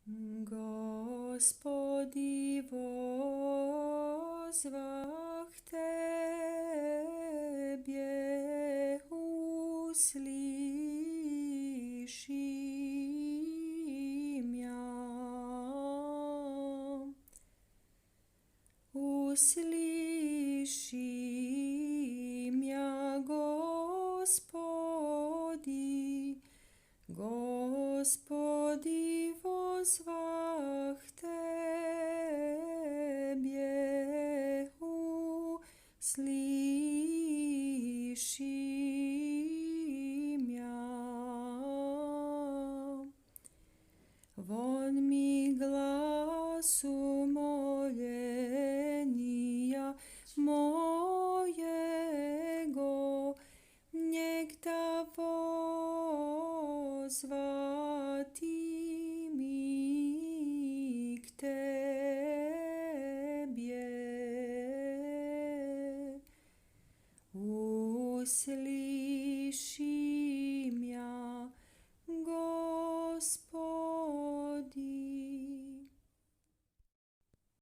Gospodi, vozvah Tebje, uslišim ja. Uslišim ja, Gospodi, Gospodi, vozvah Tebje, uslišim ja. Von mi glasu moljenja mojego, njegda vozvati mi k Tebje. Usliši